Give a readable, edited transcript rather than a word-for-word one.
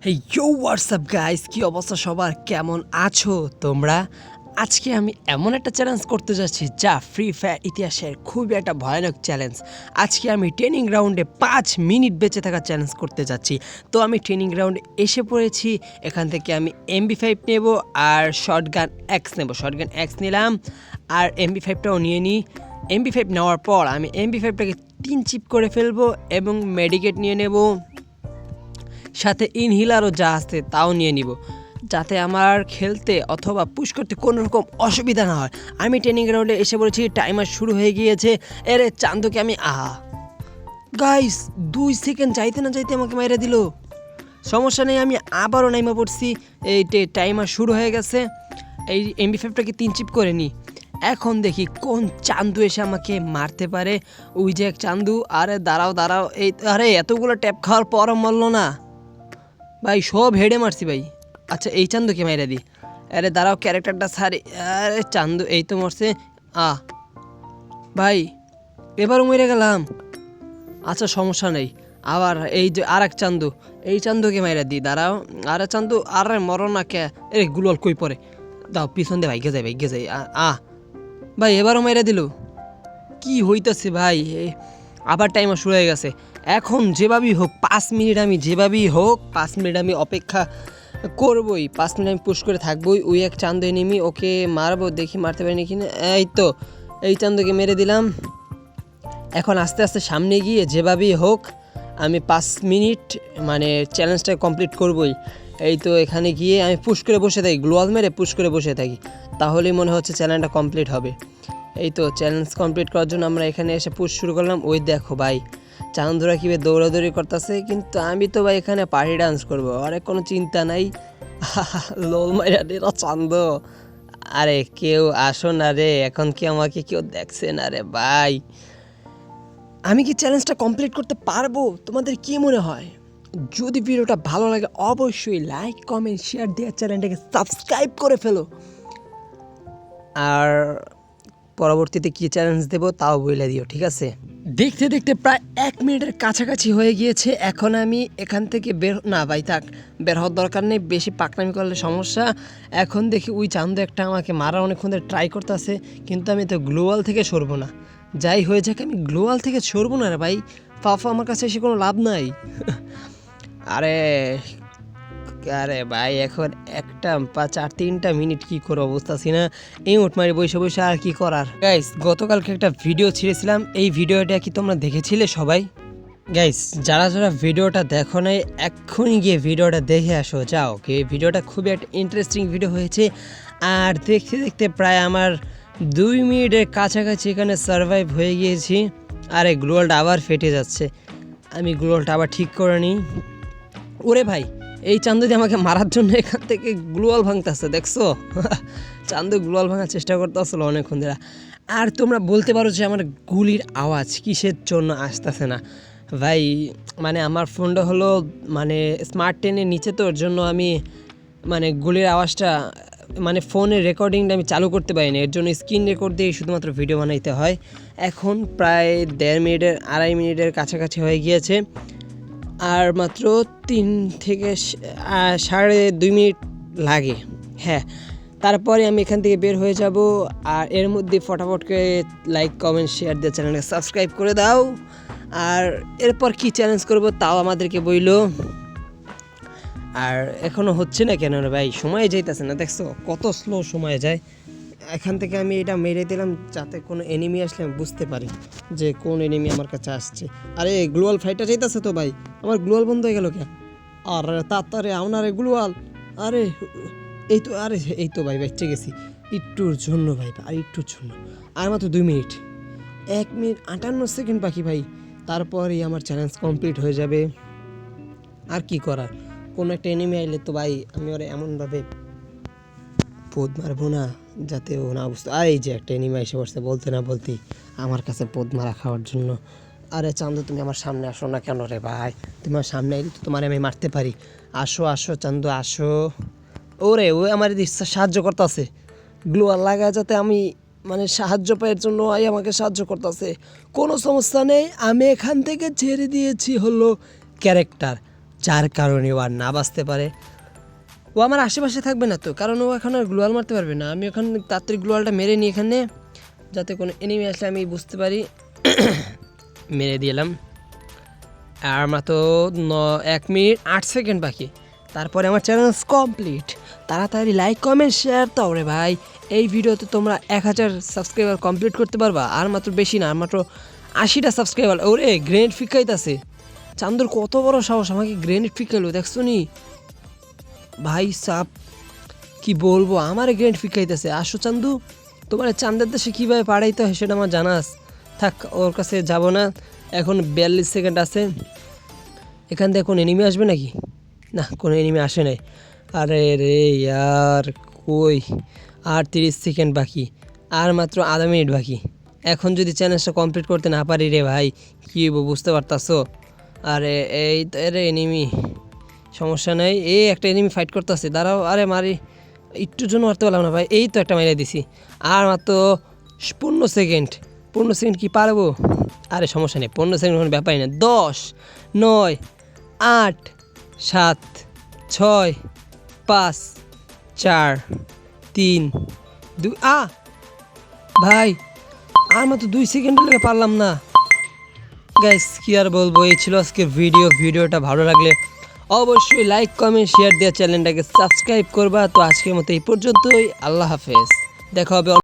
Hey you WhatsApp guys, কি অবস্থা সবার, কেমন আছো তোমরা? আজকে আমি এমন একটা চ্যালেঞ্জ করতে যাচ্ছি যা ফ্রি ফায়ার ইতিহাসের খুবই একটা ভয়ানক চ্যালেঞ্জ। আজকে আমি ট্রেনিং গ্রাউন্ডে 5 মিনিট বেঁচে থাকার চ্যালেঞ্জ করতে যাচ্ছি। তো আমি ট্রেনিং গ্রাউন্ডে এসে পড়েছি। এখান থেকে আমি MB5 নেব আর শটগান এক্স নেব। শটগান এক্স নিলাম আর MB5টাও নিয়ে নিই। MB5 নেওয়ার পর আমি MB5টাকে 3 চিপ করে ফেলবো এবং মেডিকেট নিয়ে নেব, সাথে ইনহিলারও যা আছে তাও নিয়ে নিব, যাতে আমার খেলতে অথবা পুশ করতে কোনো রকম অসুবিধা না হয়। আমি ট্রেনিং গ্রাউন্ডে এসে পড়েছি, টাইমার শুরু হয়ে গিয়েছে। এরে চান্দুকে আমি গাইস 2 সেকেন্ড যাইতে না যাইতে আমাকে মেরে দিল। সমস্যা নেই, আমি আবারও নাইমা পড়ছি। এই টাইমার শুরু হয়ে গেছে। এই MB5টাকে 3 চিপ করে নিই। এখন দেখি কোন চান্দু এসে আমাকে মারতে পারে। ওই যে এক চান্দু। আরে দাঁড়াও দাঁড়াও, এই আরে এতগুলো ট্যাপ খাওয়ার পরও মরল না ভাই, সব হেডে মারছি ভাই। আচ্ছা এই চান্দুকে মাইরা দিই। আরে দাঁড়াও, ক্যারেক্টারটা সারি। আরে চান্দু এই তো মরছে। ভাই এবারও মরে গেলাম। আচ্ছা সমস্যা নেই, আবার এই যে আর এক চান্দু, এই চান্দুকে মাইরা দিই। দাঁড়াও, আরে চান্দু, আরে মরো না কে। এরে গুলল কই পরে, দাও পিছন দিয়ে ভাইকে যাই। ভাই এবারও মাইরা দিল। কি হইতেছে ভাই? আবার টাইমার শুরু হয়ে গেছে। এখন যেভাবেই হোক 5 মিনিট, আমি যেভাবেই হোক 5 মিনিট আমি অপেক্ষা করবই। 5 মিনিট আমি পুশ করে থাকবই। ওই এক চান্দু এনিমি, ওকে মারবো, দেখি মারতে পারি নাকি না। এই তো এই চান্দুকে মেরে দিলাম। এখন আস্তে আস্তে সামনে গিয়ে যেভাবেই হোক আমি 5 মিনিট মানে চ্যালেঞ্জটা কমপ্লিট করবই। এই তো এখানে গিয়ে আমি পুশ করে বসে থাকি, গ্লোয়াল মেরে পুশ করে বসে থাকি, তাহলেই মনে হচ্ছে চ্যালেঞ্জটা কমপ্লিট হবে। এই তো চ্যালেঞ্জ কমপ্লিট করার জন্য আমরা এখানে এসে পুশ শুরু করলাম। ওই দেখো ভাই চান্দুরা কীভাবে দৌড়াদৌড়ি করতেছে, কিন্তু আমি তো ভাই এখানে পার্টি ডান্স করবো, অনেক কোনো চিন্তা নাই। লোল মাইরা দিলা চান্দ। আরে কেউ আসো না রে, এখন কি আমাকে কেউ দেখছে না রে ভাই? আমি কি চ্যালেঞ্জটা কমপ্লিট করতে পারবো? তোমাদের কি মনে হয়? যদি ভিডিওটা ভালো লাগে অবশ্যই লাইক কমেন্ট শেয়ার দিয়ে চ্যানেলটাকে সাবস্ক্রাইব করে ফেলো। আর পরবর্তীতে কী চ্যালেঞ্জ দেবো তাও বলে দিও, ঠিক আছে? দেখতে দেখতে প্রায় 1 মিনিটের কাছাকাছি হয়ে গিয়েছে। এখন আমি এখান থেকে না ভাই থাক, বের হওয়ার দরকার নেই, বেশি পাকনামি করলে সমস্যা। এখন দেখি ওই চান্দু একটা আমাকে মারা অনেকক্ষণ ধরে ট্রাই করতেছে, কিন্তু আমি তো গ্লোয়াল থেকে সরবো না। যাই হয়ে যাক, আমি গ্লোয়াল থেকে সরবো না রে ভাই। ফাফা আমার কাছে এসে কোনো লাভ নাই। আরে আরে ভাই এখন 3টা মিনিট কি করে অবস্থাছি না, এই মারি বসে বসে আর কি করার। গাইস গতকালকে একটা ভিডিও ছেড়েছিলাম, এই ভিডিওটা কি তোমরা দেখেছিলে সবাই? গাইস যারা যারা ভিডিওটা দেখো নাই এক্ষুনি গিয়ে ভিডিওটা দেখে আসো, যাও। এই ভিডিওটা খুবই একটা ইন্টারেস্টিং ভিডিও হয়েছে। আর দেখতে দেখতে প্রায় আমার 2 মিনিটের কাছাকাছি এখানে সার্ভাইভ হয়ে গিয়েছি। আর এই গ্লোয়ালটা আবার ফেটে যাচ্ছে, আমি গ্লোয়ালটা আবার ঠিক করে নিই। ওরে ভাই এই চান্দু দিয়ে আমাকে মারার জন্য এখান থেকে গ্লোয়াল ভাঙতেছে, দেখছো? চান্দু গ্লোয়াল ভাঙার চেষ্টা করতে আসলো অনেকক্ষণ ধরে। আর তোমরা বলতে পারো যে আমার গুলির আওয়াজ কিসের জন্য আসতেছে না। ভাই মানে আমার ফোনটা হলো মানে স্মার্ট 10-এর নিচে, তো ওর জন্য আমি মানে গুলির আওয়াজটা মানে ফোনের রেকর্ডিংটা আমি চালু করতে পারি না, এর জন্য স্ক্রিন রেকর্ড দিয়ে শুধুমাত্র ভিডিও বানাইতে হয়। এখন প্রায় 2.5 মিনিটের কাছাকাছি হয়ে গিয়েছে, আর মাত্র 3 থেকে 2.5 মিনিট লাগে। হ্যাঁ, তারপরে আমি এখান থেকে বের হয়ে যাব। আর এর মধ্যে ফটাফট করে লাইক কমেন্ট শেয়ার দিয়ে চ্যানেলকে সাবস্ক্রাইব করে দাও। আর এরপর কি চ্যালেঞ্জ করব তাও আমাদেরকে বইলো। আর এখনও হচ্ছে না কেন রে ভাই? সময় যাইতেছে না, দেখছো কত স্লো সময় যায়। এখান থেকে আমি এটা মেরে দিলাম যাতে কোনো এনিমি আসলে আমি বুঝতে পারি যে কোন এনিমি আমার কাছে আসছে। আরে গ্লোয়াল ফাইটার যাইতেছে তো ভাই, আমার গ্লোয়াল বন্ধ হয়ে গেল কে? আর তাড়াতাড়ি আপনারে গ্লোয়াল। আরে এই তো ভাই বেঁচে গেছি একটুর জন্য ভাই, আর একটুর জন্য। আর মাত্র 2 মিনিট, 1 মিনিট 58 সেকেন্ড বাকি ভাই, তারপরেই আমার চ্যালেঞ্জ কমপ্লিট হয়ে যাবে। আর কি করার, কোনো একটা এনিমি আইলে তো ভাই আমি ওরা এমনভাবে পোদ মারবো না যাতে ও না বুঝতে। আর এই যে একটা এনিমি এসে বসছে বলতে না বলতেই আমার কাছে পোদ মারা খাওয়ার জন্য। আরে চান্দু তুমি আমার সামনে আসো না কেন রে ভাই? তোমার সামনে এলে তো তোমার আমি মারতে পারি। আসো আসো চান্দু আসো। ওরে ও আমার সাহায্য করতেছে, গ্লোয়াল লাগায় যাতে আমি মানে সাহায্য পাওয়ার জন্য আমাকে সাহায্য করতেছে। কোনো সমস্যা নেই, আমি এখান থেকে ছেড়ে দিয়েছি হলো ক্যারেক্টার। যার কারণে ও আর না বাঁচতে পারে। ও আমার আশেপাশে থাকবে না তো, কারণ ও এখন আর গ্লোয়াল মারতে পারবে না। আমি এখন তাড়াতাড়ি গ্লোয়ালটা মেরে নিই এখানে, যাতে কোনো এনিমি আসলে আমি বুঝতে পারি। মেরে দিলাম। আর মাত্র 1 মিনিট 8 সেকেন্ড বাকি, তারপরে আমার চ্যালেঞ্জ কমপ্লিট। তাড়াতাড়ি লাইক কমেন্ট শেয়ার দাও রে ভাই। এই ভিডিওতে তোমরা 1000 সাবস্ক্রাইবার কমপ্লিট করতে পারবা, আর মাত্র বেশি না, আর মাত্র 80টা সাবস্ক্রাইবার। ওরে গ্রেনেড ফিকাইতেছে, চান্দুর কত বড় সাহস আমাকে গ্রেনেড ফিকাইলো, দেখছো নি ভাই সাপ, কি বলবো, আমার গ্রেনেড ফিকাইতেছে। আসো চান্দু, তোমার চান্দের দেশে কীভাবে পাড়াইতে হয় সেটা আমার জানাস। থাক, ওর কাছে যাব না, এখন 42 সেকেন্ড আছে। এখান থেকে কোন এনিমি আসবে নাকি? না, কোনো এনিমি আসে নাই। আরে রে ইয়ার, কই, আর 30 সেকেন্ড বাকি, আর মাত্র আধা মিনিট বাকি। এখন যদি চ্যালেঞ্জটা কমপ্লিট করতে না পারি রে ভাই, কী হইব বুঝতে পারতাছো? আরে এই তো, আরে এনিমি, সমস্যা নেই, এই একটা এনিমি ফাইট করতেছে, দাঁড়াও। আরে মারি, একটুর জন্য মারতে পারলাম না ভাই, এই তো একটা মারিয়ে দিছি। আর মাত্র 15 সেকেন্ড, 15 সেকেন্ড কি পারবো? আরে সমস্যা নেই, 15 সেকেন্ড কোনো ব্যাপারই না। 10, 9, 8, 7, 6, 5, 4, 3, 2 ভাই, আর মাত্র 2 সেকেন্ড লেগে পারলাম না। গাইস কি আর বলবো, এই ছিল আজকের ভিডিওটা ভালো লাগলে অবশ্যই লাইক কমেন্ট শেয়ার দিয়ে চ্যানেলটাকে সাবস্ক্রাইব করবা। তো আজকের মতো এই পর্যন্তই, আল্লাহ হাফেজ, দেখা হবে